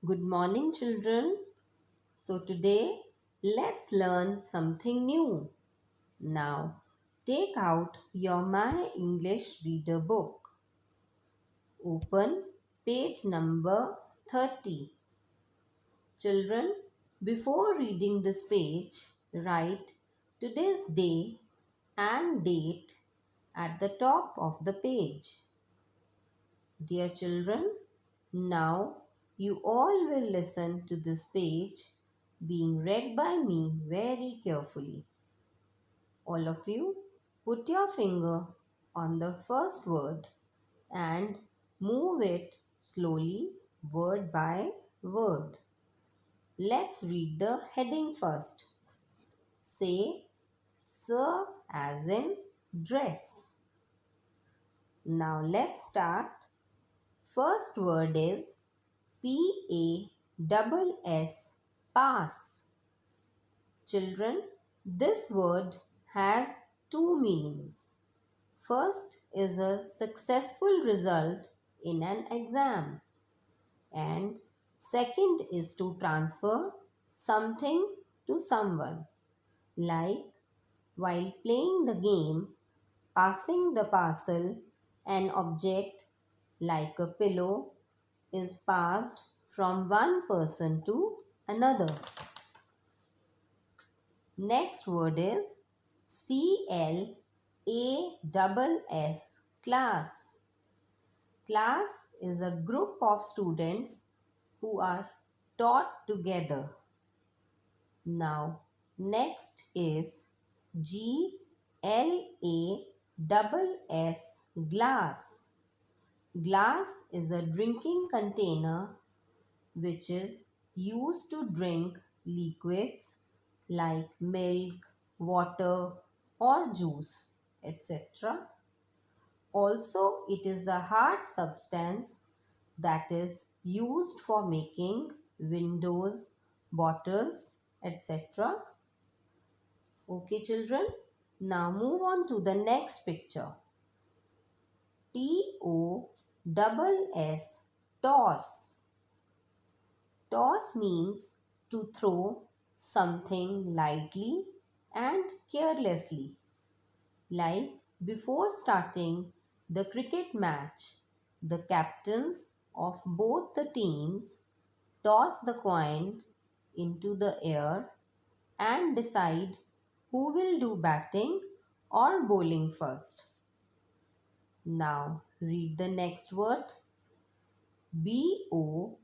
Good morning, children. So, today let's learn something new. Now, take out your My English Reader book. Open page number 30. Children, before reading this page, write today's day and date at the top of the page. Dear children, now you all will listen to this page being read by me very carefully. All of you, put your finger on the first word and move it slowly, word by word. Let's read the heading first. Say, sir as in dress. Now let's start. First word is P-A-S-S, pass. Children, this word has two meanings. First is a successful result in an exam, and second is to transfer something to someone, like while playing the game, passing the parcel, an object like a pillow is passed from one person to another. Next word is CLASS, class. Class is a group of students who are taught together. Now, next is GLASS, glass. Glass is a drinking container which is used to drink liquids like milk, water or juice, etc. Also, it is a hard substance that is used for making windows, bottles, etc. Okay, children. Now move on to the next picture. TOSS, toss. Toss means to throw something lightly and carelessly. Like before starting the cricket match, the captains of both the teams toss the coin into the air and decide who will do batting or bowling first. Now read the next word. BOSS,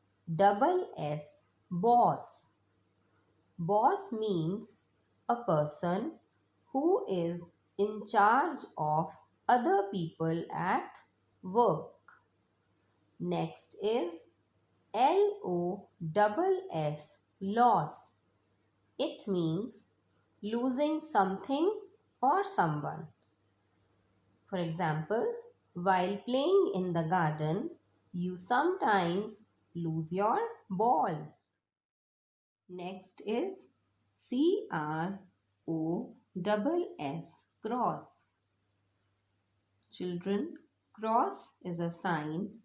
boss. Boss means a person who is in charge of other people at work. Next is LOSS, loss. It means losing something or someone. For example, while playing in the garden, you sometimes lose your ball. Next is CROSS, cross. Children, cross is a sign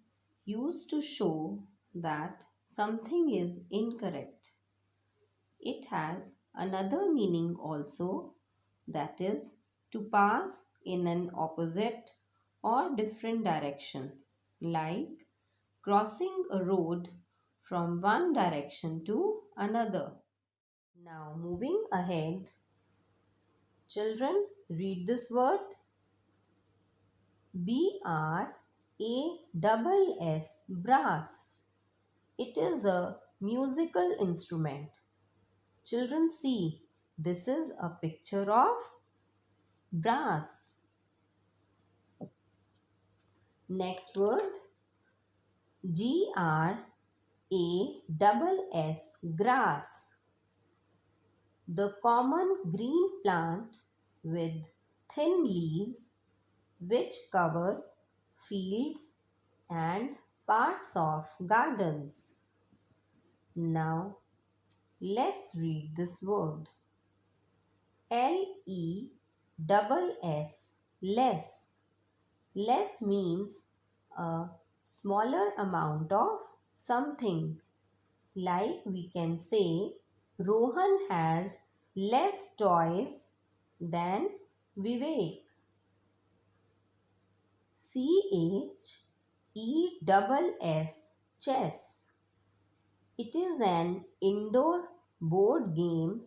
used to show that something is incorrect. It has another meaning also, that is to pass in an opposite or different direction, like crossing a road from one direction to another. Now moving ahead, children, read this word BRASS, brass. It is a musical instrument. Children, see, this is a picture of brass. Next word GRASS, grass. The common green plant with thin leaves which covers fields and parts of gardens. Now let's read this word. LESS, less. Less means a smaller amount of something. Like we can say, Rohan has less toys than Vivek. Chess, chess. It is an indoor board game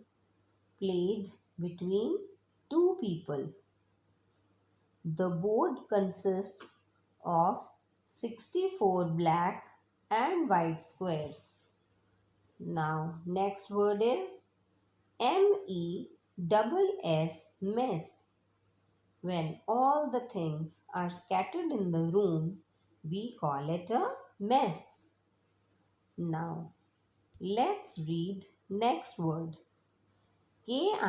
played between two people. The board consists of 64 black and white squares. Now, next word is mess. When all the things are scattered in the room, we call it a mess. Now, let's read next word. Kiss,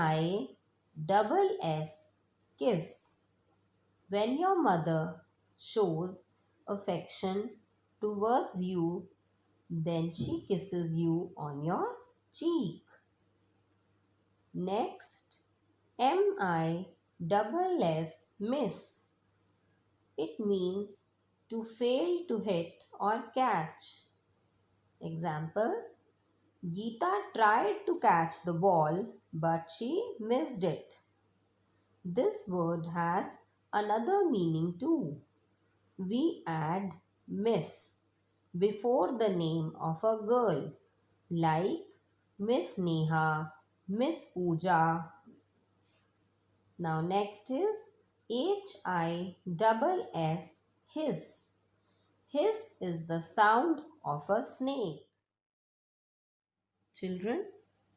kiss. When your mother shows affection towards you, then she kisses you on your cheek. Next, miss. It means to fail to hit or catch. Example, Geeta tried to catch the ball but she missed it. This word has another meaning too. We add Miss before the name of a girl like Miss Neha, Miss Pooja. Now next is hiss. Hiss is the sound of a snake. Children,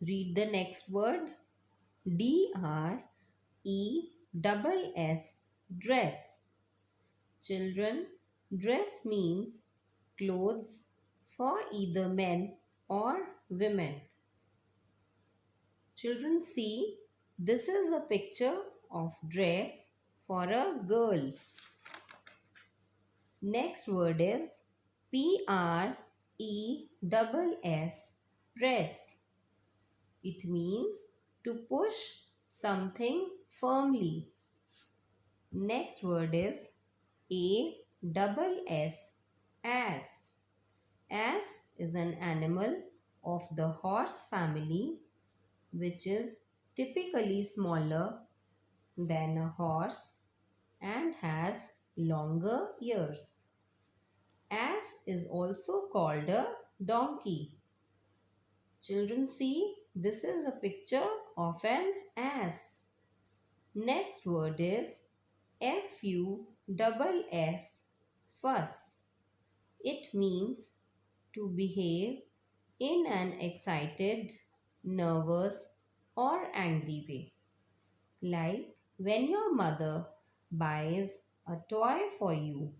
read the next word. Dress, dress. Children, dress means clothes for either men or women. Children, see, this is a picture of dress for a girl. Next word is press. It means to push something firmly. Next word is ass. Ass is an animal of the horse family which is typically smaller than a horse and has longer ears. Ass is also called a donkey. Children, see, this is a picture of an ass. Next word is fuss. It means to behave in an excited, nervous or angry way. Like when your mother buys a toy for you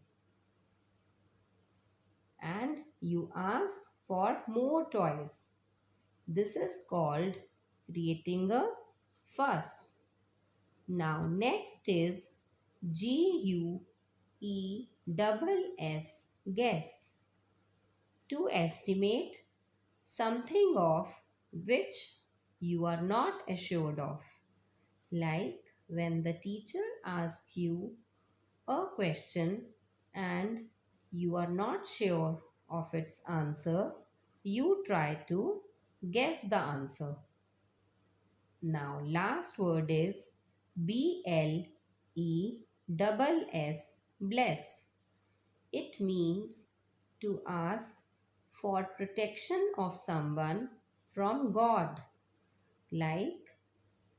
and you ask for more toys. This is called creating a fuss. Now next is guess. To estimate something of which you are not assured of. Like when the teacher asks you a question and you are not sure of its answer, you try to guess the answer. Now last word is bless. It means to ask for protection of someone from God. Like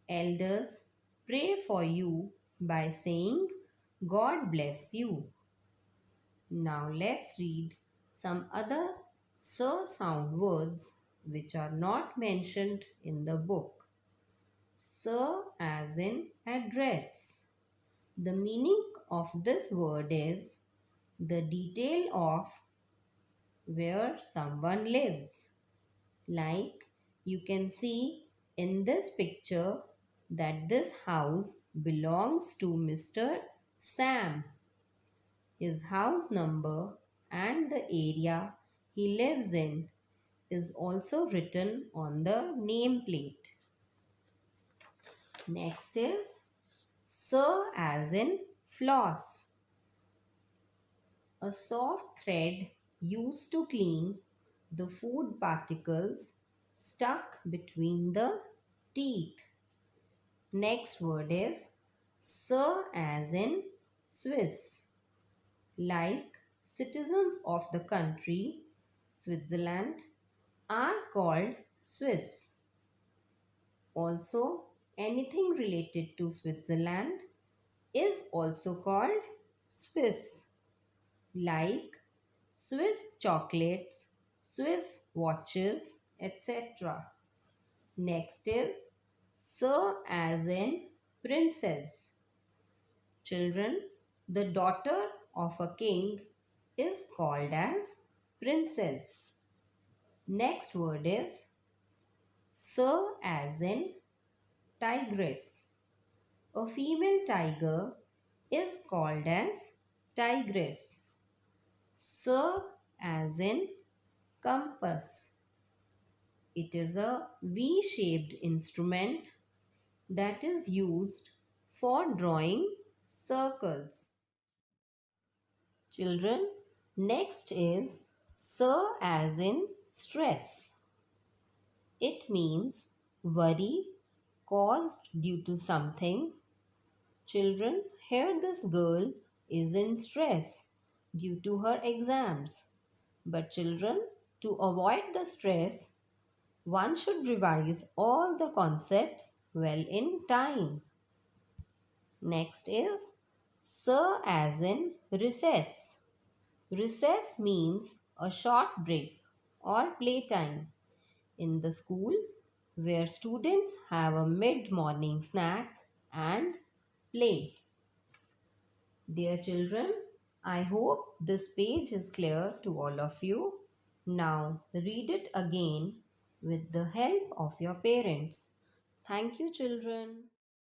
elders pray for you by saying God bless you. Now let's read some other sound words which are not mentioned in the book. Sir as in address. The meaning of this word is the detail of where someone lives. Like you can see in this picture that this house belongs to Mr. Sam. His house number and the area he lives in is also written on the nameplate. Next is Sir as in floss. A soft thread used to clean the food particles stuck between the teeth. Next word is Sir as in Swiss. Like citizens of the country Switzerland are called Swiss. Also, anything related to Switzerland is also called Swiss, like Swiss chocolates, Swiss watches, etc. Next is Sir as in princess. Children, the daughter of a king is called as princess. Next word is Sir as in tigress. A female tiger is called as tigress. Sir as in compass. It is a V-shaped instrument that is used for drawing circles. Children, next is Sir as in stress. It means worry caused due to something. Children, here this girl is in stress due to her exams. But children, to avoid the stress, one should revise all the concepts well in time. Next is Sir as in recess. Recess means a short break or playtime in the school where students have a mid-morning snack and play. Dear children, I hope this page is clear to all of you. Now read it again with the help of your parents. Thank you, children.